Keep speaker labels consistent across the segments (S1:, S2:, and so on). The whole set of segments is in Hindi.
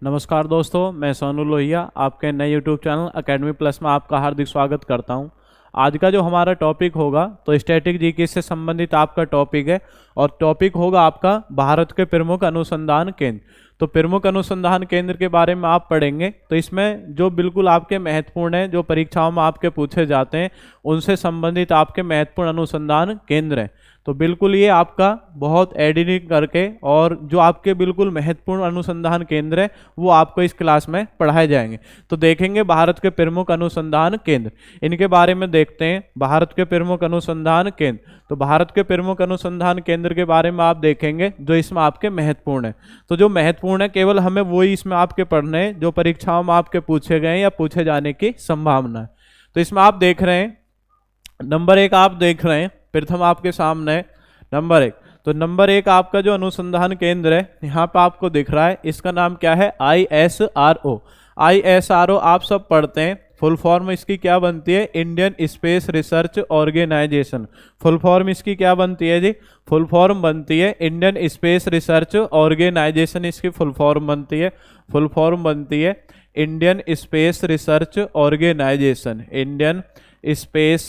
S1: नमस्कार दोस्तों, मैं सोनू लोहिया आपके नए यूट्यूब चैनल एकेडमी प्लस में आपका हार्दिक स्वागत करता हूं। आज का जो हमारा टॉपिक होगा तो स्टैटिक जीके से संबंधित आपका टॉपिक है और टॉपिक होगा आपका भारत के प्रमुख अनुसंधान केंद्र। तो प्रमुख अनुसंधान केंद्र के बारे में आप पढ़ेंगे तो इसमें जो बिल्कुल आपके महत्वपूर्ण है, जो परीक्षाओं में आपके पूछे जाते हैं, उनसे संबंधित आपके महत्वपूर्ण अनुसंधान केंद्र हैं। तो बिल्कुल ये आपका बहुत एडिटिंग करके और जो आपके बिल्कुल महत्वपूर्ण अनुसंधान केंद्र है वो आपको इस क्लास में पढ़ाए जाएंगे। तो देखेंगे भारत के प्रमुख अनुसंधान केंद्र, इनके बारे में देखते हैं। भारत के प्रमुख अनुसंधान केंद्र, तो भारत के प्रमुख अनुसंधान केंद्र के बारे में आप देखेंगे जो इसमें आपके महत्वपूर्ण है। तो जो महत्वपूर्ण है केवल हमें वही इसमें आपके पढ़ने हैं जो परीक्षाओं में आपके पूछे गए या पूछे जाने की संभावना है। तो इसमें आप देख रहे हैं नंबर एक, आप देख रहे हैं प्रथम आपके सामने नंबर एक। तो नंबर एक आपका जो अनुसंधान केंद्र है यहाँ पे आपको दिख रहा है, इसका नाम क्या है? ISRO। ISRO आप सब पढ़ते हैं, फुल फॉर्म इसकी क्या बनती है? Indian space research organisation. Full form इसकी क्या बनती है जी? फुल फॉर्म बनती है इंडियन स्पेस रिसर्च ऑर्गेनाइजेशन, इसकी फुल फॉर्म बनती है। फुल फॉर्म बनती है Indian space research organisation, Indian space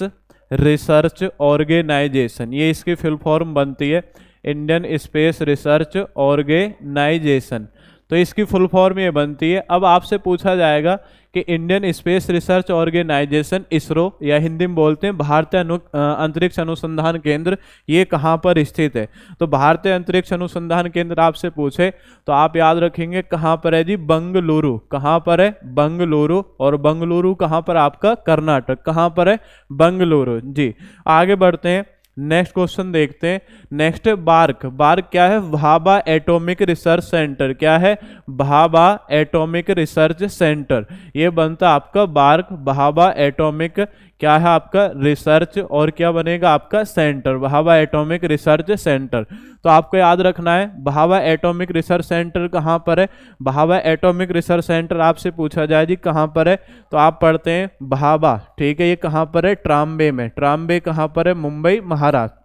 S1: research organisation, ये इसकी फुल फॉर्म बनती है इंडियन स्पेस रिसर्च ऑर्गेनाइजेशन। तो इसकी फुल फॉर्म ये बनती है। अब आपसे पूछा जाएगा कि Indian space research organisation ISRO, या हिंदी में बोलते हैं भारतीय अंतरिक्ष अनुसंधान केंद्र, ये कहाँ पर स्थित है? तो भारतीय अंतरिक्ष अनुसंधान केंद्र आपसे पूछे तो आप याद रखेंगे कहाँ पर है जी? बंगलुरु। कहाँ पर है? बंगलुरु। और बंगलुरु कहाँ पर? आपका कर्नाटक। कहाँ पर है? बंगलुरु जी। आगे बढ़ते हैं, नेक्स्ट क्वेश्चन देखते हैं। Next bark. बार्क क्या है? Bhabha atomic research centre. क्या है? Bhabha atomic research centre. ये बनता आपका बार्क, भाभा एटॉमिक क्या है आपका? रिसर्च, और क्या बनेगा आपका? Centre, Bhabha atomic research centre. तो आपको याद रखना है भाभा एटॉमिक रिसर्च सेंटर कहाँ पर है? भाभा एटॉमिक रिसर्च सेंटर आपसे पूछा जाए जी कहाँ पर है, तो आप पढ़ते हैं भाभा, ठीक है। ये कहाँ पर है? ट्राम्बे में। ट्राम्बे कहाँ पर है? मुंबई, महाराष्ट्र।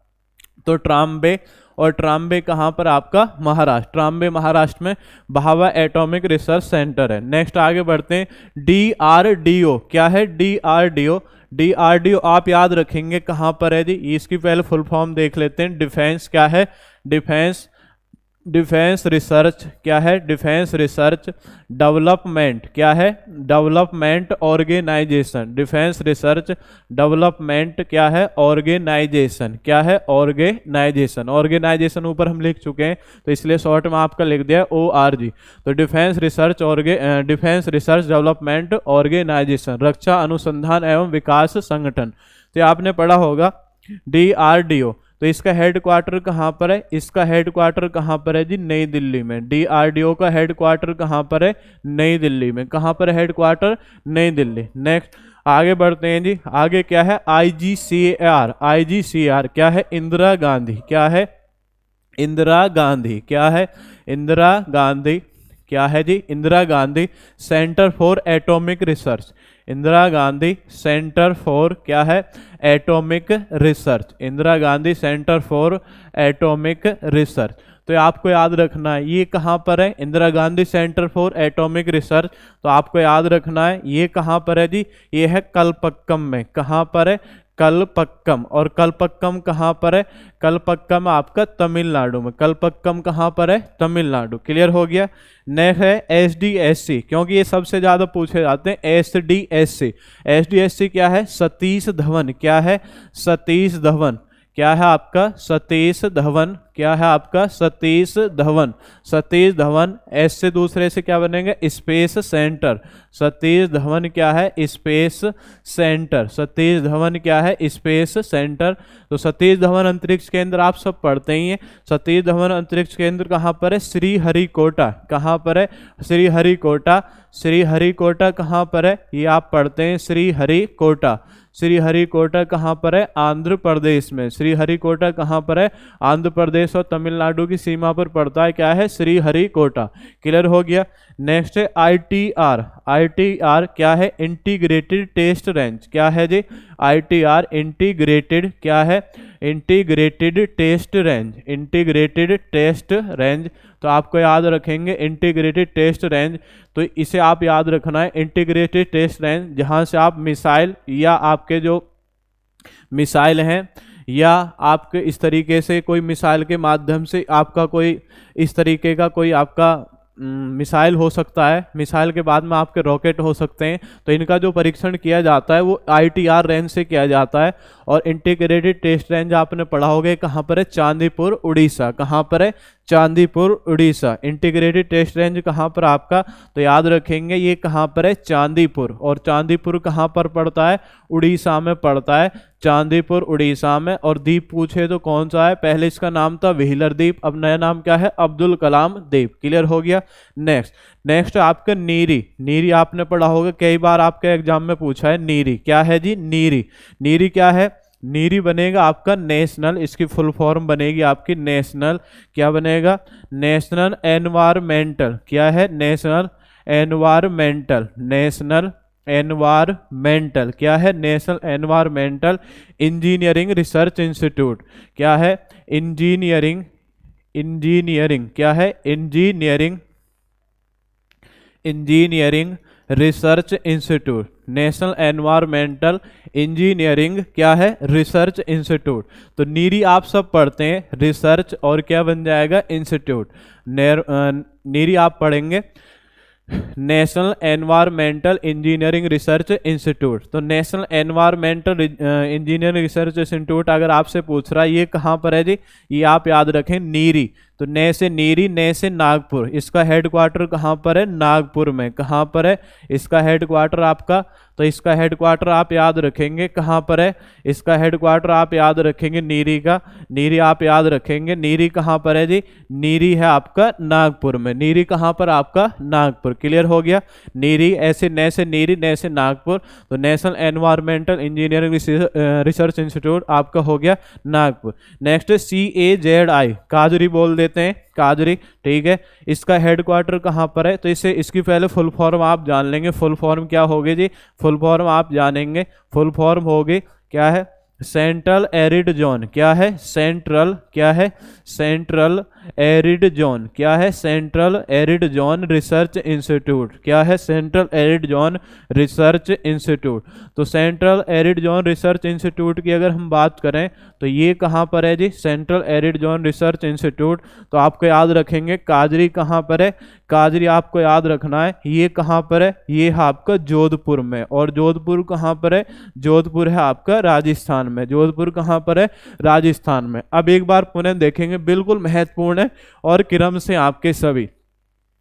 S1: तो ट्राम्बे, और ट्राम्बे कहाँ पर? आपका महाराष्ट्र। ट्राम्बे महाराष्ट्र में भाभा एटॉमिक रिसर्च सेंटर है। नेक्स्ट आगे बढ़ते हैं, DRDO। क्या है? DRDO। DRDO आप याद रखेंगे कहाँ पर है जी? इसकी पहले फुल फॉर्म देख लेते हैं। डिफेंस क्या है? डिफेंस, डिफेंस रिसर्च क्या है? डिफेंस रिसर्च डेवलपमेंट क्या है? Development organisation. Defence research development क्या है? ऑर्गेनाइजेशन। क्या है? ऑर्गेनाइजेशन। ऑर्गेनाइजेशन ऊपर हम लिख चुके हैं तो इसलिए शॉर्ट में आपका लिख दिया ORG। तो defence research defence research development organisation, रक्षा अनुसंधान एवं विकास संगठन। तो आपने पढ़ा होगा DRDO। तो इसका हेडक्वार्टर कहाँ पर है? इसका हेडक्वार्टर कहाँ पर है जी? नई दिल्ली में। DRDO का हेडक्वार्टर कहाँ पर है? नई दिल्ली में। कहाँ पर है हेडक्वार्टर? नई दिल्ली। नेक्स्ट आगे बढ़ते हैं जी। आगे क्या है? IGCAR। IGCAR क्या है? इंदिरा गांधी। क्या है? इंदिरा गांधी। क्या है? इंदिरा गांधी। क्या है जी? Indira Gandhi centre for atomic research. Indira Gandhi centre for क्या है? Atomic research. Indira Gandhi centre for atomic research. तो आपको याद रखना है ये कहाँ पर है? Indira Gandhi centre for atomic research. तो आपको याद रखना है ये कहाँ पर है जी? ये है कलपक्कम में। कहाँ पर है? कलपक्कम। और कलपक्कम कहाँ पर है? कलपक्कम आपका तमिलनाडु में। कलपक्कम कहाँ पर है? तमिलनाडु। क्लियर हो गया। नेक्स्ट है SDSC, क्योंकि ये सबसे ज्यादा पूछे जाते हैं। SDSC। SDSC क्या है? सतीश धवन। क्या है? सतीश धवन। क्या है आपका? सतीश धवन। क्या है आपका? सतीश धवन। सतीश धवन एस से दूसरे से क्या बनेंगे? Space centre. सतीश धवन क्या है? Space centre. सतीश धवन क्या है? Space centre. तो सतीश धवन अंतरिक्ष केंद्र आप सब पढ़ते ही हैं। सतीश धवन अंतरिक्ष केंद्र कहाँ पर है? श्रीहरिकोटा। कहाँ पर है? श्रीहरिकोटा। श्रीहरिकोटा कहाँ पर है? ये आप पढ़ते हैं श्रीहरिकोटा। श्रीहरिकोटा कहाँ पर है? आंध्र प्रदेश में। श्रीहरिकोटा कहाँ पर है? आंध्र प्रदेश प्रदेश और तमिलनाडु की सीमा पर पड़ता है, क्या है, श्रीहरिकोटा। क्लियर हो गया। नेक्स्ट है ITR। ITR क्या है, इंटीग्रेटेड टेस्ट रेंज। क्या है जी, ITR इंटीग्रेटेड, क्या है, integrated test range. Integrated test range, तो आपको याद रखेंगे इंटीग्रेटेड टेस्ट रेंज, तो इसे आप याद रखना है, इंटीग्रेटेड टेस्ट रेंज, जहां से आप मिसाइल या आपके जो मिसाइल हैं या आपके इस तरीके से कोई मिसाइल के माध्यम से आपका कोई इस तरीके का कोई आपका मिसाइल हो सकता है, मिसाइल के बाद में आपके रॉकेट हो सकते हैं, तो इनका जो परीक्षण किया जाता है वो ITR रेंज से किया जाता है। और इंटीग्रेटेड टेस्ट रेंज आपने पढ़ा होगा कहाँ पर है, चांदीपुर उड़ीसा। कहाँ पर है, Chandipur Orissa. Integrated test range कहाँ पर आपका, तो याद रखेंगे ये कहाँ पर है, चांदीपुर। और चांदीपुर कहाँ पर पड़ता है, उड़ीसा में पड़ता है, चांदीपुर उड़ीसा में। और द्वीप पूछे तो कौन सा है, पहले इसका नाम था व्हीलर द्वीप, अब नया नाम क्या है, अब्दुल कलाम द्वीप। क्लियर हो गया। नेक्स्ट आपका नीरी। नीरी आपने पढ़ा होगा, कई बार आपके एग्जाम में पूछा है नीरी। क्या है जी, नीरी। नीरी क्या है, नीरी बनेगा आपका नेशनल, इसकी फुल फॉर्म बनेगी आपकी नेशनल, क्या बनेगा, नेशनल एनवायरमेंटल। क्या है, नेशनल एनवायरमेंटल। नेशनल एनवायरमेंटल, क्या है, national environmental engineering research institute. क्या है, इंजीनियरिंग, इंजीनियरिंग, क्या है, engineering, engineering research institute. National environmental engineering, क्या है, रिसर्च इंस्टीट्यूट। तो नीरी आप सब पढ़ते हैं रिसर्च और क्या बन जाएगा, इंस्टीट्यूट। नीरी आप पढ़ेंगे national environmental engineering research institute. तो national environmental engineering research institute अगर आपसे पूछ रहा है ये कहाँ पर है जी, ये आप याद रखें नीरी। तो ने से नीरी, ने से नागपुर। इसका हेडक्वार्टर कहाँ पर है, नागपुर में। कहाँ पर है इसका हेडक्वार्टर आपका, तो इसका हेडक्वार्टर आप याद रखेंगे कहाँ पर है, इसका हेडक्वार्टर आप याद रखेंगे नीरी का। नीरी आप याद रखेंगे, नीरी कहाँ पर है जी, नीरी है आपका नागपुर में। नीरी कहाँ पर आपका, नागपुर। क्लियर हो गया। नीरी ऐसे ने से नीरी, ने से नागपुर। तो national environmental engineering research institute आपका हो गया नागपुर। नेक्स्ट CAZI, काजरी बोल देते हैं, काजरी। ठीक है, इसका हेडक्वार्टर कहाँ पर है, तो इसे इसकी पहले फुल फॉर्म आप जान लेंगे। फुल फॉर्म क्या होगी जी, फुल फॉर्म आप जानेंगे। फुल फॉर्म होगी, क्या है, सेंट्रल एरिड जोन। क्या है, सेंट्रल, क्या है, सेंट्रल एरिड जोन। क्या है, central arid zone research institute. क्या है, central arid zone research institute. तो central arid zone research institute की अगर हम बात करें तो ये कहाँ पर है जी, central arid zone research institute. तो आपको याद रखेंगे काजरी कहाँ पर है, काजरी आपको याद रखना है, ये कहाँ पर है, ये है आपका जोधपुर में। और जोधपुर कहाँ पर है, जोधपुर है आपका राजस्थान में। जोधपुर कहाँ पर है, राजस्थान में। अब एक बार पुनः देखेंगे, बिल्कुल महत्वपूर्ण है और क्रम से आपके सभी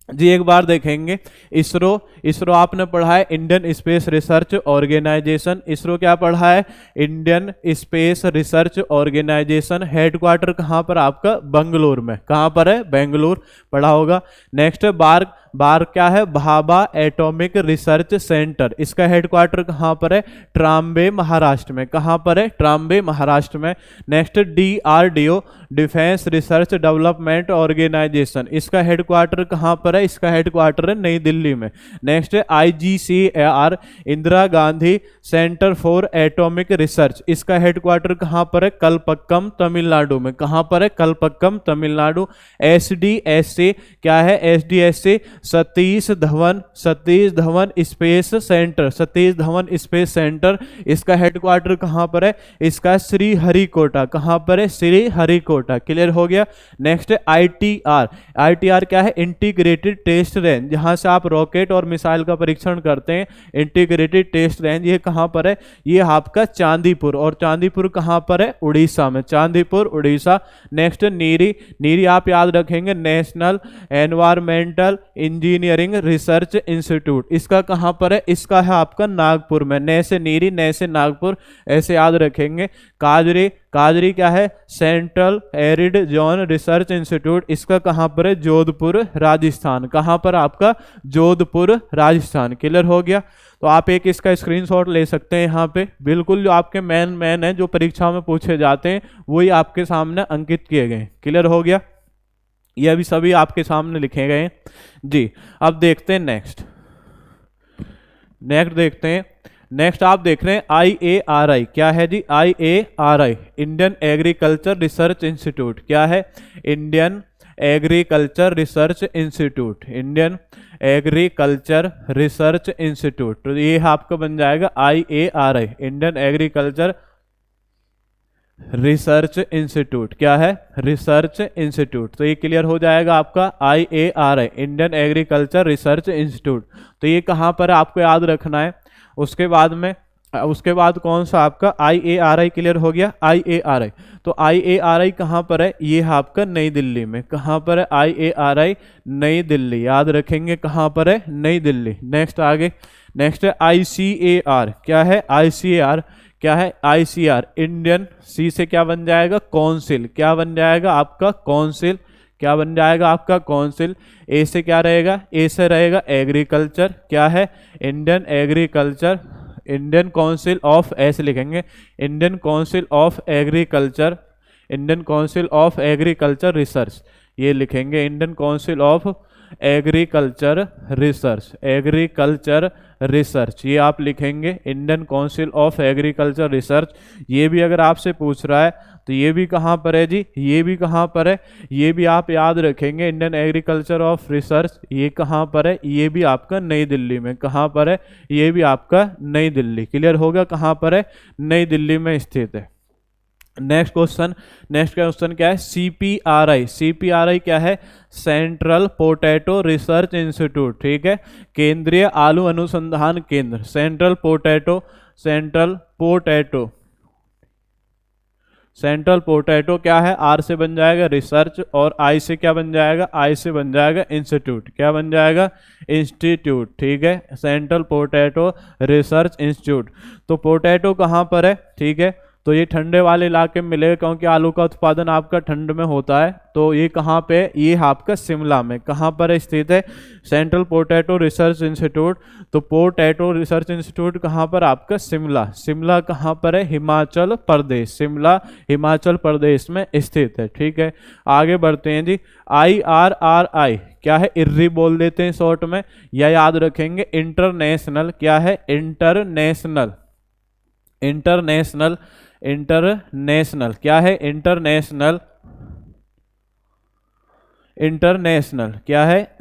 S1: जी। एक बार देखेंगे इसरो। इसरो आपने पढ़ा है Indian space research organisation. ISRO क्या पढ़ा है, Indian space research organisation. Headquarter कहाँ पर आपका, बंगलोर में। कहाँ पर है, बेंगलुरु पढ़ा होगा। नेक्स्ट बार्क, बार्क क्या है, भाभा एटॉमिक रिसर्च सेंटर। इसका हेडक्वार्टर कहाँ पर है, ट्राम्बे महाराष्ट्र में। कहाँ पर है, ट्राम्बे महाराष्ट्र में। Next DRDO, defence research development organisation. इसका हेडक्वार्टर कहाँ पर है, इसका हेडक्वार्टर है नई दिल्ली में। Next IGCAR, Indira Gandhi centre for atomic research. इसका हेडक्वार्टर कहाँ पर है, कलपक्कम तमिलनाडु में। कहाँ पर है, कलपक्कम तमिलनाडु। SDSC क्या है, SDSC Satish Dhawan, Satish Dhawan space centre. Satish Dhawan space centre, इसका हेडक्वार्टर कहाँ पर है, इसका श्रीहरिकोटा। कहाँ पर है, श्रीहरिकोटा। क्लियर हो गया। नेक्स्ट ITR, ITR क्या है, इंटीग्रेटेड टेस्ट रेंज, जहां से आप रॉकेट और मिसाइल का परीक्षण करते हैं। इंटीग्रेटेड टेस्ट रेंज ये कहाँ पर है, ये आपका चांदीपुर। और चांदीपुर कहाँ पर है, उड़ीसा में। चांदीपुर उड़ीसा। नेक्स्ट नीरी, नीरी आप याद रखेंगे national environmental engineering research institute, इसका कहाँ पर है, इसका है आपका नागपुर में, नए से नीरी नए से नागपुर, ऐसे याद रखेंगे। काजरी, काजरी क्या है, central arid zone research institute, इसका कहाँ पर है, जोधपुर राजस्थान, कहाँ पर आपका, जोधपुर राजस्थान। क्लियर हो गया। तो आप एक इसका स्क्रीनशॉट ले सकते हैं यहाँ पे, बिल्कुल जो आपके मेन है जो परीक्षा में पूछे जाते हैं वही आपके सामने अंकित किए गए। क्लियर हो गया, ये अभी सभी आपके सामने लिखे गए हैं जी। अब देखते हैं नेक्स्ट देखते हैं। नेक्स्ट आप देख रहे हैं IARI, क्या है जी, IARI Indian agriculture research institute, क्या है, Indian agriculture research institute, Indian agriculture research institute. तो ये आपका बन जाएगा IARI, Indian agriculture research institute, क्या है, रिसर्च इंस्टीट्यूट। तो ये क्लियर हो जाएगा आपका IARI, Indian agriculture research institute. तो ये कहाँ पर आपको याद रखना है। उसके बाद कौन सा आपका IARI क्लियर हो गया, IARI। तो IARI कहाँ पर है, ये है आपका नई दिल्ली में, कहाँ पर है, IARI नई दिल्ली, याद रखेंगे कहाँ पर है, नई दिल्ली। नेक्स्ट आगे, नेक्स्ट है ICAR, क्या है, ICAR, क्या है, ICR इंडियन, सी से क्या बन जाएगा, काउंसिल, क्या बन जाएगा आपका, काउंसिल, क्या बन जाएगा आपका, काउंसिल। ए से क्या रहेगा, ए से रहेगा एग्रीकल्चर, क्या है, Indian agriculture, Indian council of, ऐसे लिखेंगे, Indian council of agriculture, Indian council of agriculture research, ये लिखेंगे, Indian council of agriculture research, agriculture research, ये आप लिखेंगे, Indian council of agriculture research. ये भी अगर आपसे पूछ रहा है तो ये भी कहाँ पर है जी, ये भी कहाँ पर है, ये भी आप याद रखेंगे, इंडियन एग्रीकल्चर ऑफ रिसर्च, ये कहाँ पर है, ये भी आपका नई दिल्ली में, कहाँ पर है, ये भी आपका नई दिल्ली। क्लियर होगा, कहाँ पर है, नई दिल्ली में स्थित है। नेक्स्ट क्वेश्चन क्या है, CPRI, CPRI क्या है, सेंट्रल पोटैटो रिसर्च इंस्टीट्यूट, ठीक है, केंद्रीय आलू अनुसंधान केंद्र, सेंट्रल पोटैटो क्या है, आर से बन जाएगा रिसर्च, और आई से क्या बन जाएगा, आई से बन जाएगा इंस्टीट्यूट, क्या बन जाएगा, इंस्टीट्यूट, ठीक है, सेंट्रल पोटैटो रिसर्च इंस्टीट्यूट। तो पोटैटो कहाँ पर है, ठीक है, तो ये ठंडे वाले इलाके में मिलेगा, क्योंकि आलू का उत्पादन आपका ठंड में होता है। तो ये कहाँ पे, ये आपका शिमला में, कहाँ पर स्थित है, सेंट्रल पोटैटो रिसर्च इंस्टीट्यूट। तो पोटैटो रिसर्च इंस्टीट्यूट कहाँ पर आपका, शिमला, शिमला कहाँ पर है, हिमाचल प्रदेश, शिमला हिमाचल प्रदेश में स्थित है, ठीक है। आगे बढ़ते हैं जी, IRRI क्या है, इर्री बोल देते हैं शॉर्ट में, या याद रखेंगे इंटरनेशनल, क्या है, इंटरनेशनल क्या है, इंटरनेशनल क्या है,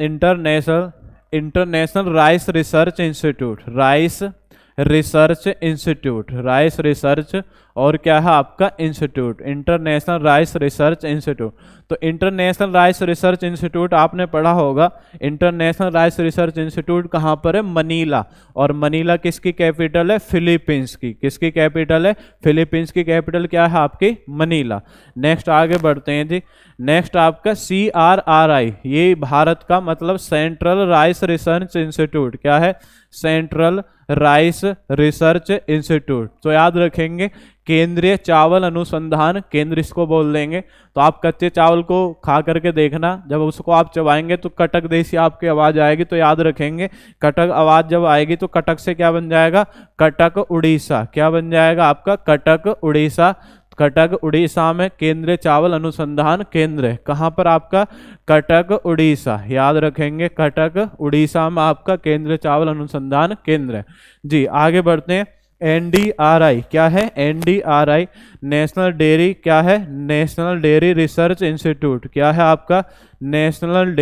S1: international rice research institute, rice research और क्या है आपका institute, international rice research institute. तो इंटरनेशनल राइस रिसर्च इंस्टीट्यूट आपने पढ़ा होगा, इंटरनेशनल राइस रिसर्च इंस्टीट्यूट कहाँ पर है, मनीला, और मनीला किसकी कैपिटल है, फिलीपींस की, किसकी कैपिटल है, फिलीपींस की कैपिटल क्या है आपकी, मनीला। नेक्स्ट आगे बढ़ते हैं जी, नेक्स्ट आपका CRRI, ये भारत का मतलब सेंट्रल राइस रिसर्च इंस्टीट्यूट, क्या है, सेंट्रल राइस रिसर्च इंस्टीट्यूट। तो याद रखेंगे केंद्रीय चावल अनुसंधान केंद्र इसको बोल देंगे। तो आप कच्चे चावल को खा करके देखना, जब उसको आप चबाएंगे तो कटक देसी आपकी आवाज़ आएगी, तो याद रखेंगे कटक आवाज़ जब आएगी तो कटक से क्या बन जाएगा, कटक उड़ीसा, क्या बन जाएगा आपका, कटक उड़ीसा। कटक उड़ीसा में केंद्रीय चावल अनुसंधान केंद्र है, कहाँ पर आपका, कटक उड़ीसा, याद रखेंगे कटक उड़ीसा में आपका केंद्रीय चावल अनुसंधान केंद्र है जी। आगे बढ़ते हैं, NDRI क्या है, NDRI नेशनल डेयरी, क्या है, नेशनल डेयरी रिसर्च इंस्टीट्यूट, क्या है आपका, नेशनल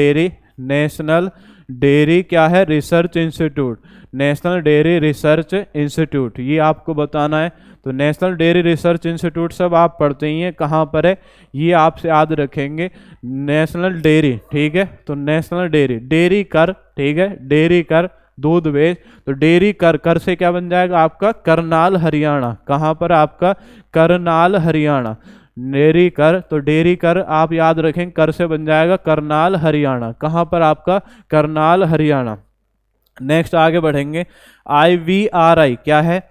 S1: डेयरी क्या है, research institute, national dairy research institute, ये आपको बताना है। तो नेशनल डेयरी रिसर्च इंस्टीट्यूट सब आप पढ़ते ही हैं, कहाँ पर है, ये आपसे याद रखेंगे, नेशनल डेयरी, ठीक है। तो नेशनल डेयरी कर, ठीक है, डेयरी कर दूध बेच, तो डेयरी कर से क्या बन जाएगा आपका, करनाल हरियाणा, कहाँ पर आपका, करनाल हरियाणा। डेयरी कर, तो डेयरी कर आप याद रखें कर से बन जाएगा करनाल हरियाणा। कहाँ पर आपका? करनाल हरियाणा। नेक्स्ट आगे बढ़ेंगे। IVRI क्या है?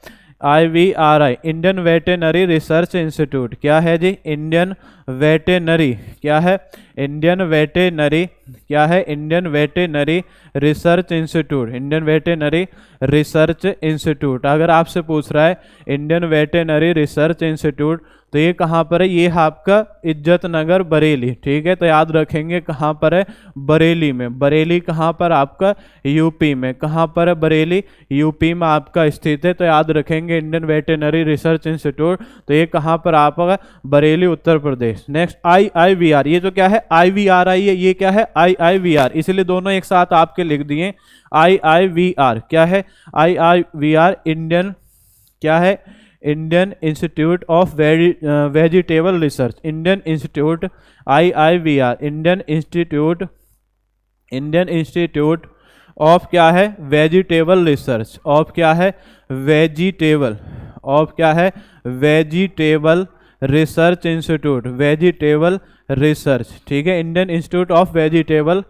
S1: IVRI Indian veterinary research institute क्या है जी? इंडियन वेटेनरी क्या है? इंडियन वेटेनरी क्या है? Indian veterinary research institute. Indian veterinary research institute. अगर आपसे पूछ रहा है इंडियन वेटेनरी रिसर्च इंस्टीट्यूट तो ये कहाँ पर है? ये आपका इज्जत नगर बरेली। ठीक है, तो याद रखेंगे कहाँ पर है? बरेली में। बरेली कहाँ पर? आपका यूपी में। कहाँ पर है बरेली? यूपी में आपका स्थित है। तो याद रखेंगे इंडियन वेटेनरी रिसर्च इंस्टीट्यूट, तो ये कहाँ पर आपका? बरेली उत्तर प्रदेश। नेक्स्ट IIVR, ये जो क्या है? IVRI है, ये क्या है? IIVR, इसलिए दोनों एक साथ आपके लिख दिए। IIVR क्या है? IIVR इंडियन क्या है? Indian institute of vegetable research. Indian institute IIVR Indian institute of क्या है? Vegetable research. ऑफ क्या है? वेजिटेबल। ऑफ क्या है? Vegetable research institute. Vegetable research. ठीक है, Indian institute of vegetable,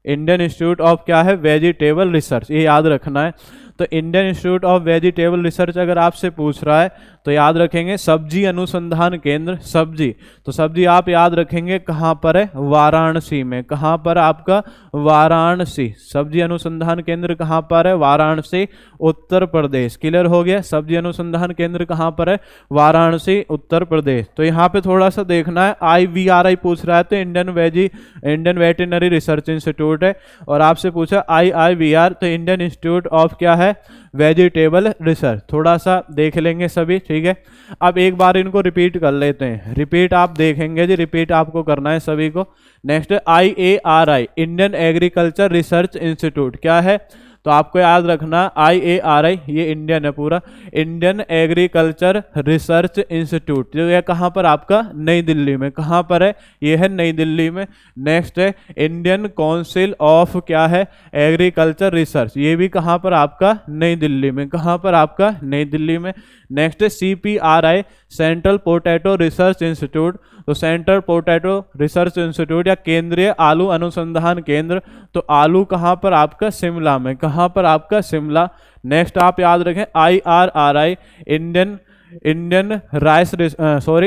S1: Indian institute of क्या है? वेजिटेबल रिसर्च, ये याद रखना है। तो Indian institute of vegetable research अगर आपसे पूछ रहा है तो याद रखेंगे सब्जी अनुसंधान केंद्र। सब्जी, तो सब्जी आप याद रखेंगे कहाँ पर है? वाराणसी में। कहाँ पर आपका? वाराणसी। सब्जी अनुसंधान केंद्र कहाँ पर है? वाराणसी उत्तर प्रदेश। क्लियर हो गया? सब्जी अनुसंधान केंद्र कहाँ पर है? वाराणसी उत्तर प्रदेश। तो यहाँ पे थोड़ा सा देखना है, IVRI पूछ रहा है तो इंडियन वेटेनरी रिसर्च इंस्टीट्यूट है, और आपसे पूछा IIVR तो इंडियन इंस्टीट्यूट ऑफ क्या है? Vegetable research. थोड़ा सा देख लेंगे सभी। ठीक है, अब एक बार इनको रिपीट कर लेते हैं। रिपीट आप देखेंगे जी, रिपीट आपको करना है सभी को। Next IARI Indian agriculture research institute क्या है? तो आपको याद रखना IARI ये इंडियन है पूरा, इंडियन एग्रीकल्चर रिसर्च इंस्टीट्यूट, जो है कहाँ पर आपका? नई दिल्ली में। कहाँ पर है? ये है नई दिल्ली में। नेक्स्ट है इंडियन काउंसिल ऑफ क्या है? एग्रीकल्चर रिसर्च, ये भी कहाँ पर आपका? नई दिल्ली में। कहाँ पर आपका? नई दिल्ली में। नेक्स्ट है CPRI central potato research institute, तो सेंट्रल पोटैटो रिसर्च इंस्टीट्यूट या केंद्रीय आलू अनुसंधान केंद्र, तो आलू कहाँ पर आपका? शिमला में। कहाँ पर आपका? शिमला। नेक्स्ट आप याद रखें IRRI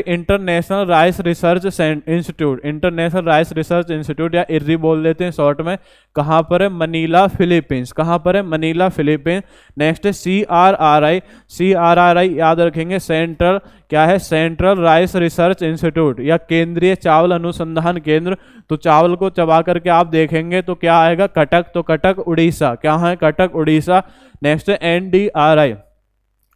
S1: international rice research institute. International rice research institute या IRRI बोल देते हैं शॉर्ट में। कहाँ पर है? Manila Philippines. कहाँ पर है? Manila Philippines. नेक्स्ट है CRRI याद रखेंगे सेंट्रल क्या है? सेंट्रल राइस रिसर्च इंस्टीट्यूट या केंद्रीय चावल अनुसंधान केंद्र, तो चावल को चबा करके आप देखेंगे तो क्या आएगा? कटक, तो कटक उड़ीसा। क्या है? कटक उड़ीसा। नेक्स्ट है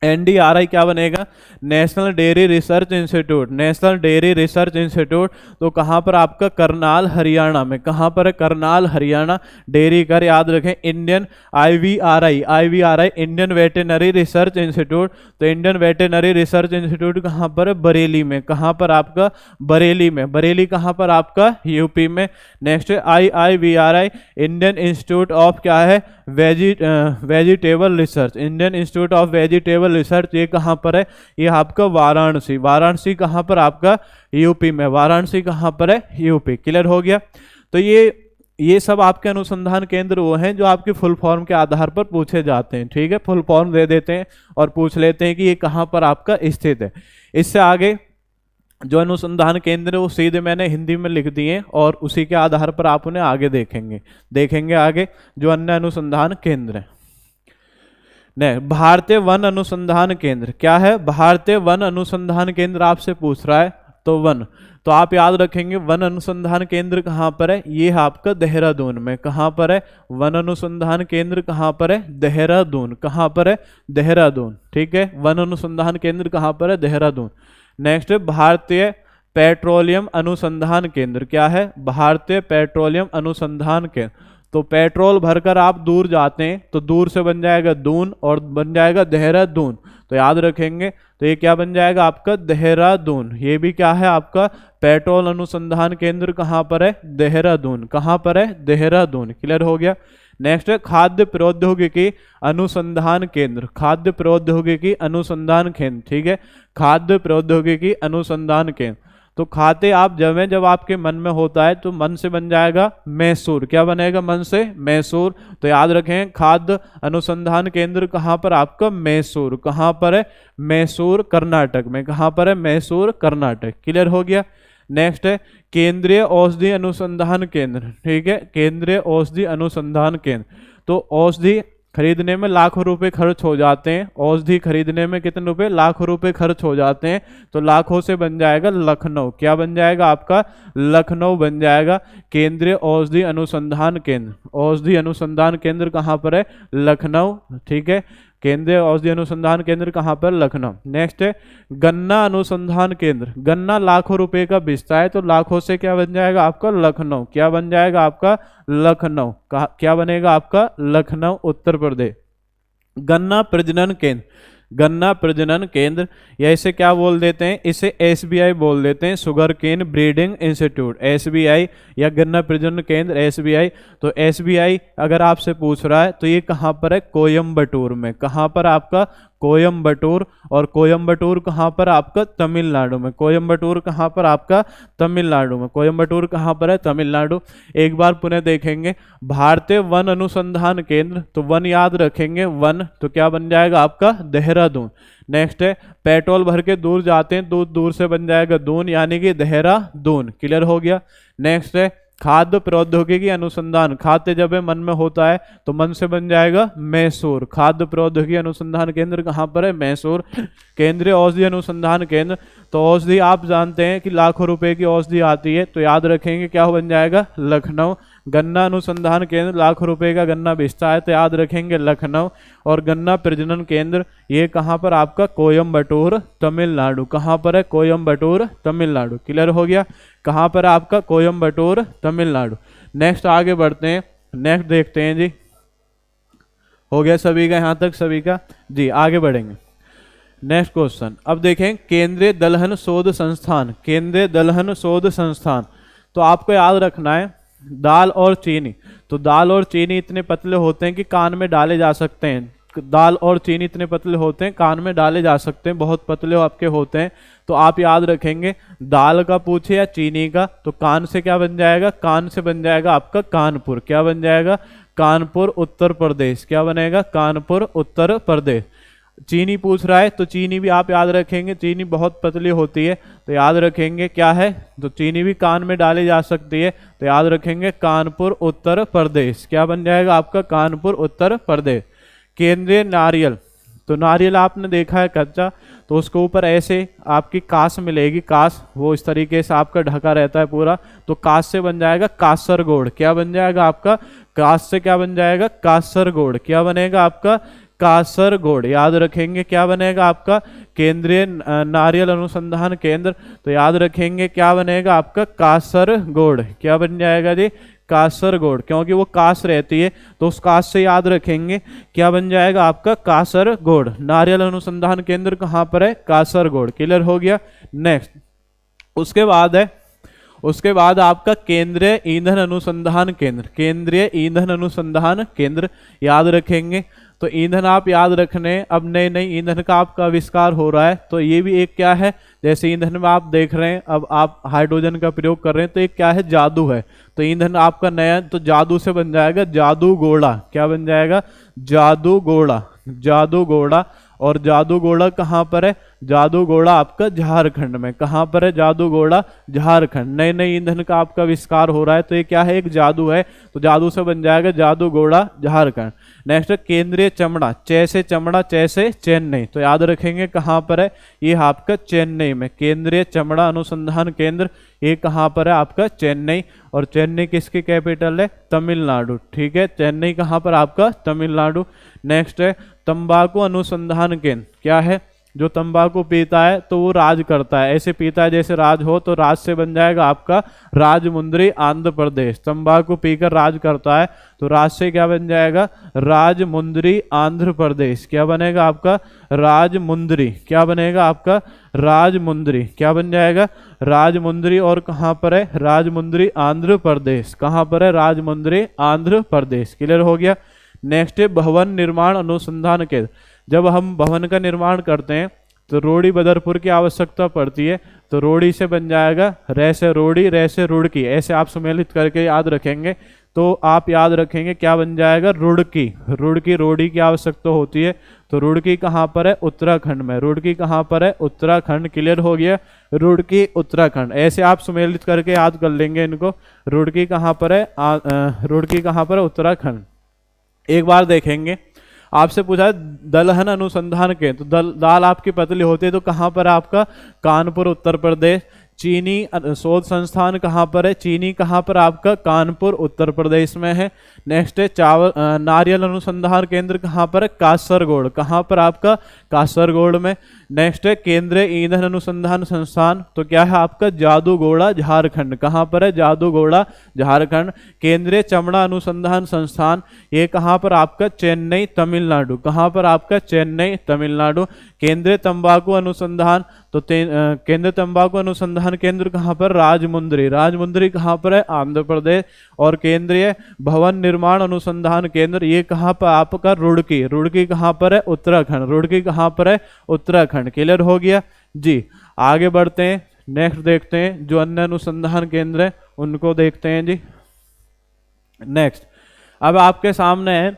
S1: NDRI क्या बनेगा? National dairy research institute. National dairy research institute, तो कहाँ पर आपका? करनाल हरियाणा में। कहाँ पर है? करनाल हरियाणा। डेयरी कर याद रखें। Indian IVRI Indian veterinary research institute, तो इंडियन वेटेनरी रिसर्च इंस्टीट्यूट कहाँ पर है? बरेली में। कहाँ पर आपका? बरेली में। बरेली कहाँ पर आपका? यूपी में। नेक्स्ट है IIVRI इंडियन इंस्टीट्यूट ऑफ क्या है? Vegetable research. Indian institute of vegetable research, ये कहाँ पर है? ये आपका वाराणसी। वाराणसी कहाँ पर आपका? यूपी में। वाराणसी कहाँ पर है? यूपी। क्लियर हो गया? तो ये सब आपके अनुसंधान केंद्र वो हैं जो आपके फुल फॉर्म के आधार पर पूछे जाते हैं। ठीक है, फुल फॉर्म दे देते हैं और पूछ लेते हैं कि ये कहाँ पर आपका स्थित है। इससे आगे जो अनुसंधान केंद्र वो सीधे मैंने हिंदी में लिख दिए और उसी के आधार पर आप उन्हें आगे देखेंगे आगे जो अन्य अनुसंधान केंद्र हैं। नहीं, भारतीय वन अनुसंधान केंद्र क्या है? भारतीय वन अनुसंधान केंद्र आपसे पूछ रहा है तो वन, तो आप याद रखेंगे वन अनुसंधान केंद्र कहाँ पर है? ये है आपका देहरादून में। कहाँ पर है? वन अनुसंधान केंद्र कहाँ पर है? देहरादून। कहाँ पर है? देहरादून। ठीक है, वन अनुसंधान केंद्र कहाँ पर है? देहरादून। नेक्स्ट भारतीय पेट्रोलियम अनुसंधान केंद्र क्या है? भारतीय पेट्रोलियम अनुसंधान केंद्र, तो पेट्रोल भरकर आप दूर जाते हैं तो दूर से बन जाएगा दून और बन जाएगा देहरादून, तो याद रखेंगे। तो ये क्या बन जाएगा आपका? देहरादून। ये भी क्या है आपका? पेट्रोल अनुसंधान केंद्र कहाँ पर है? देहरादून। कहाँ पर है? देहरादून। क्लियर हो गया? नेक्स्ट है खाद्य प्रौद्योगिकी अनुसंधान केंद्र। खाद्य प्रौद्योगिकी अनुसंधान केंद्र। ठीक है, खाद्य प्रौद्योगिकी अनुसंधान केंद्र, तो खाते आप जब आपके मन में होता है तो मन से बन जाएगा मैसूर। क्या बनेगा? मन से मैसूर। तो याद रखें खाद्य अनुसंधान केंद्र कहाँ पर आपका? मैसूर। कहाँ पर है? मैसूर कर्नाटक में। कहाँ पर है? मैसूर कर्नाटक। क्लियर हो गया। नेक्स्ट है केंद्रीय औषधि अनुसंधान केंद्र। ठीक है, केंद्रीय औषधि अनुसंधान केंद्र। तो औषधि खरीदने में लाखों रुपए खर्च हो जाते हैं। औषधि खरीदने में कितने रुपए? लाखों रुपए खर्च हो जाते हैं। तो लाखों से बन जाएगा लखनऊ। क्या बन जाएगा आपका? लखनऊ बन जाएगा। केंद्रीय औषधि अनुसंधान केंद्र। औषधि अनुसंधान केंद्र कहाँ पर है? लखनऊ। ठीक है, केंद्रीय औषधि अनुसंधान केंद्र कहाँ पर? लखनऊ। नेक्स्ट है गन्ना अनुसंधान केंद्र। गन्ना लाखों रुपए का बिकता है, तो लाखों से क्या बन जाएगा आपका? लखनऊ। क्या बन जाएगा आपका? लखनऊ। क्या बनेगा आपका? लखनऊ उत्तर प्रदेश। गन्ना प्रजनन केंद्र। गन्ना प्रजनन केंद्र, या इसे क्या बोल देते हैं? इसे एसबीआई बोल देते हैं, sugar cane breeding institute. SBI या गन्ना प्रजनन केंद्र एसबीआई। तो एसबीआई अगर आपसे पूछ रहा है तो ये कहाँ पर है? कोयम्बटूर में। कहाँ पर आपका? कोयम्बटूर। और कोयम्बटूर कहाँ पर आपका? तमिलनाडु में। कोयम्बटूर कहाँ पर आपका? तमिलनाडु में। कोयम्बटूर कहाँ पर है? तमिलनाडु। एक बार पुनः देखेंगे भारतीय वन अनुसंधान केंद्र। तो वन याद रखेंगे, वन। तो क्या बन जाएगा आपका? देहरादून। नेक्स्ट है पेट्रोल भर के दूर जाते हैं, दूर दूर से बन जाएगा दून, यानी कि देहरादून। क्लियर हो गया। नेक्स्ट है खाद्य प्रौद्योगिकी अनुसंधान। खाद्य जब मन में होता है तो मन से बन जाएगा मैसूर। खाद्य प्रौद्योगिकी अनुसंधान केंद्र कहाँ पर है? मैसूर। केंद्रीय औषधि अनुसंधान केंद्र। तो औषधि आप जानते हैं कि लाखों रुपए की औषधि आती है, तो याद रखेंगे क्या बन जाएगा? लखनऊ। गन्ना अनुसंधान केंद्र, लाखों रुपए का गन्ना बेचता है, तो याद रखेंगे लखनऊ। और गन्ना प्रजनन केंद्र ये कहाँ पर आपका? कोयम्बटूर तमिलनाडु। कहाँ पर है? कोयम्बटूर तमिलनाडु। क्लियर हो गया। कहाँ पर आपका? कोयम्बटूर तमिलनाडु। नेक्स्ट आगे बढ़ते हैं। नेक्स्ट देखते हैं जी। हो गया सभी का यहाँ तक? सभी का जी। आगे बढ़ेंगे। नेक्स्ट क्वेश्चन अब देखें केंद्रीय दलहन शोध संस्थान। केंद्रीय दलहन शोध संस्थान, तो आपको याद रखना है दाल और चीनी। तो दाल और चीनी इतने पतले होते हैं कि कान में डाले जा सकते हैं। दाल और चीनी इतने पतले होते हैं कान में डाले जा सकते हैं, बहुत पतले आपके होते हैं। तो आप याद रखेंगे दाल का पूछे या चीनी का, तो कान से क्या बन जाएगा? कान से बन जाएगा आपका कानपुर। क्या बन जाएगा? कानपुर उत्तर प्रदेश। क्या बनेगा? कानपुर उत्तर प्रदेश। चीनी पूछ रहा है तो चीनी भी आप याद रखेंगे, चीनी बहुत पतली होती है, तो याद रखेंगे क्या है? तो चीनी भी कान में डाली जा सकती है, तो याद रखेंगे कानपुर उत्तर प्रदेश। क्या बन जाएगा आपका? कानपुर उत्तर प्रदेश। केंद्रीय नारियल, तो नारियल आपने देखा है कच्चा, तो उसके ऊपर ऐसे आपकी कास मिलेगी, कास, वो इस तरीके से आपका ढका रहता है पूरा, तो कास से बन जाएगा कासरगोड। क्या बन जाएगा आपका? कास से क्या बन जाएगा? कासरगोड। क्या बनेगा आपका? कासरगोड। याद रखेंगे क्या बनेगा आपका? केंद्रीय नारियल अनुसंधान केंद्र। तो याद रखेंगे क्या बनेगा आपका? कासरगोड। क्या बन जाएगा जी? कासरगोड। क्योंकि वो कास रहती है तो उस कास से याद रखेंगे क्या बन जाएगा आपका? कासरगोड। नारियल अनुसंधान केंद्र कहाँ पर है? कासरगोड। क्लियर हो गया। नेक्स्ट उसके बाद आपका केंद्रीय ईंधन अनुसंधान केंद्र। केंद्रीय ईंधन अनुसंधान केंद्र याद रखेंगे। तो ईंधन आप याद रखने, अब नए नए ईंधन का आपका आविष्कार हो रहा है, तो ये भी एक क्या है? जैसे ईंधन में आप देख रहे हैं अब आप हाइड्रोजन का प्रयोग कर रहे हैं, तो एक क्या है? जादू है। तो ईंधन आपका नया, तो जादू से बन जाएगा जादू गोला। क्या बन जाएगा? जादू गोला। जादू गोला। और जादूगोड़ा कहाँ पर है? जादूगोड़ा आपका झारखंड में। कहाँ पर है? जादूगोड़ा झारखंड। नए नए ईंधन का आपका आविष्कार हो रहा है, तो ये क्या है? एक जादू है, तो जादू से बन जाएगा जादूगोड़ा झारखंड। नेक्स्ट केंद्रीय चमड़ा, जैसे चमड़ा जैसे चेन्नई, तो याद रखेंगे कहाँ पर है? ये आपका चेन्नई में। केंद्रीय चमड़ा अनुसंधान केंद्र ये कहाँ पर है? आपका चेन्नई। और चेन्नई किसकी कैपिटल है? तमिलनाडु। ठीक है, चेन्नई कहाँ पर आपका? तमिलनाडु। नेक्स्ट है तंबाकू अनुसंधान केंद्र। क्या है? जो तंबाकू पीता है तो वो राज करता है, ऐसे पीता है जैसे राज हो, तो राज से बन जाएगा आपका राजमुंद्री आंध्र प्रदेश। तंबाकू पीकर राज करता है तो राज से क्या बन जाएगा? राजमुंद्री आंध्र प्रदेश। क्या बनेगा आपका? राजमुंद्री। क्या बनेगा आपका? राजमुंद्री। क्या बन जाएगा? राजमुंद्री। और कहाँ पर है? राजमुंद्री आंध्र प्रदेश। कहाँ पर है? राजमुंद्री आंध्र प्रदेश। क्लियर हो गया। नेक्स्ट है भवन निर्माण अनुसंधान केंद्र। जब हम भवन का निर्माण करते हैं तो रोड़ी बदरपुर की आवश्यकता पड़ती है, तो तो रोड़ी से बन जाएगा रे से रोड़ी, रे से रुड़की, ऐसे आप सुमेलित करके याद रखेंगे तो आप याद रखेंगे क्या बन जाएगा, रुड़की। रुड़की, रोड़ी की आवश्यकता होती है, तो रुड़की कहाँ पर है, उत्तराखंड में। रुड़की कहाँ पर है, उत्तराखंड। क्लियर हो गया, रुड़की उत्तराखंड, ऐसे आप सुमेलित करके याद कर लेंगे इनको। रुड़की कहाँ पर है, रुड़की कहाँ पर है, उत्तराखंड। एक बार देखेंगे आपसे पूछा दलहन अनुसंधान के, तो दाल आपकी पतली होती है तो कहाँ पर है आपका, कानपुर उत्तर प्रदेश। चीनी शोध संस्थान कहाँ पर है, चीनी कहाँ पर आपका, कानपुर उत्तर प्रदेश में है। नेक्स्ट है चावल नारियल अनुसंधान केंद्र कहाँ पर है, कासरगोड, कहाँ पर आपका, कासरगोड में। नेक्स्ट है केंद्रीय ईंधन अनुसंधान संस्थान, तो क्या है आपका, जादूगोड़ा झारखंड, कहाँ पर है, जादूगोड़ा झारखंड। केंद्रीय चमड़ा अनुसंधान संस्थान, ये कहाँ पर आपका, चेन्नई तमिलनाडु, कहाँ पर आपका, चेन्नई तमिलनाडु। केंद्रीय तंबाकू अनुसंधान, तो केंद्रीय तंबाकू अनुसंधान केंद्र कहाँ पर, राजमुंदरी, राजमुंदरी कहाँ पर है, आंध्र प्रदेश। और केंद्रीय भवन निर्माण अनुसंधान केंद्र, ये कहाँ पर आपका, रुड़की, रुड़की कहाँ पर है, उत्तराखंड, रुड़की कहाँ पर है, उत्तराखंड। क्लियर हो गया जी। आगे बढ़ते हैं, नेक्स्ट देखते हैं जो अन्य अनुसंधान केंद्र है उनको देखते हैं जी। नेक्स्ट अब आपके सामने है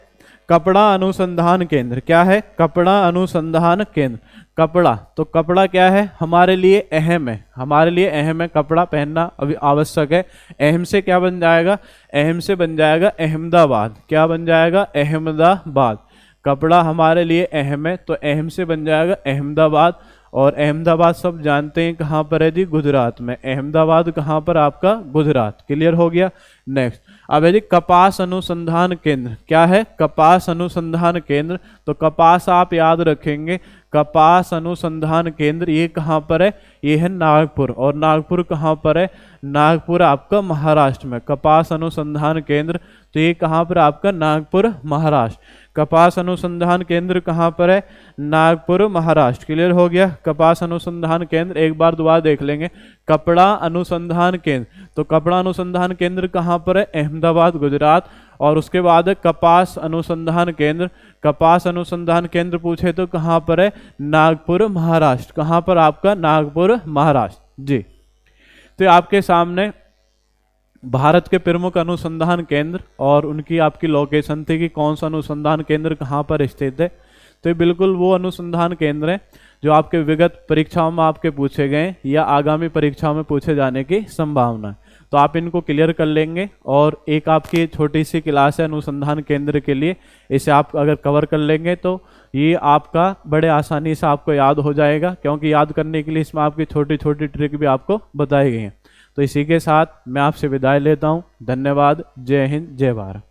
S1: कपड़ा अनुसंधान केंद्र। क्या है, कपड़ा अनुसंधान केंद्र। कपड़ा, तो कपड़ा क्या है, हमारे लिए अहम है, हमारे लिए अहम है, कपड़ा पहनना अभी आवश्यक है। अहम से क्या बन जाएगा, अहम से बन जाएगा अहमदाबाद। क्या बन जाएगा, अहमदाबाद। कपड़ा हमारे लिए अहम है तो अहम से बन जाएगा अहमदाबाद। और अहमदाबाद सब जानते हैं कहाँ पर है जी, गुजरात में। अहमदाबाद कहाँ पर आपका, गुजरात। क्लियर हो गया। नेक्स्ट अब है जी कपास अनुसंधान केंद्र। क्या है, कपास अनुसंधान केंद्र, तो कपास आप याद रखेंगे, कपास अनुसंधान केंद्र ये कहाँ पर है, ये है नागपुर। और नागपुर कहाँ पर है, नागपुर आपका महाराष्ट्र में। कपास अनुसंधान केंद्र, तो ये कहाँ पर आपका, नागपुर महाराष्ट्र। कपास अनुसंधान केंद्र कहाँ पर है, नागपुर महाराष्ट्र। क्लियर हो गया। कपास अनुसंधान केंद्र एक बार दोबारा देख लेंगे, कपड़ा अनुसंधान केंद्र, तो कपड़ा अनुसंधान केंद्र कहाँ पर है, अहमदाबाद गुजरात। और उसके बाद है कपास अनुसंधान केंद्र। कपास अनुसंधान केंद्र पूछे तो कहाँ पर है, नागपुर महाराष्ट्र। कहाँ पर आपका, नागपुर महाराष्ट्र जी। तो आपके सामने भारत के प्रमुख अनुसंधान केंद्र और उनकी आपकी लोकेशन थी कि कौन सा अनुसंधान केंद्र कहाँ पर स्थित है। तो ये बिल्कुल वो अनुसंधान केंद्र है जो आपके विगत परीक्षाओं में आपके पूछे गए या आगामी परीक्षाओं में पूछे जाने की संभावना है। तो आप इनको क्लियर कर लेंगे। और एक आपकी छोटी सी क्लास है अनुसंधान केंद्र के लिए, इसे आप अगर कवर कर लेंगे तो ये आपका बड़े आसानी से आपको याद हो जाएगा, क्योंकि याद करने के लिए इसमें आपकी छोटी छोटी ट्रिक भी आपको बताई गई हैं। तो इसी के साथ मैं आपसे विदाई लेता हूँ। धन्यवाद। जय हिंद, जय भारत।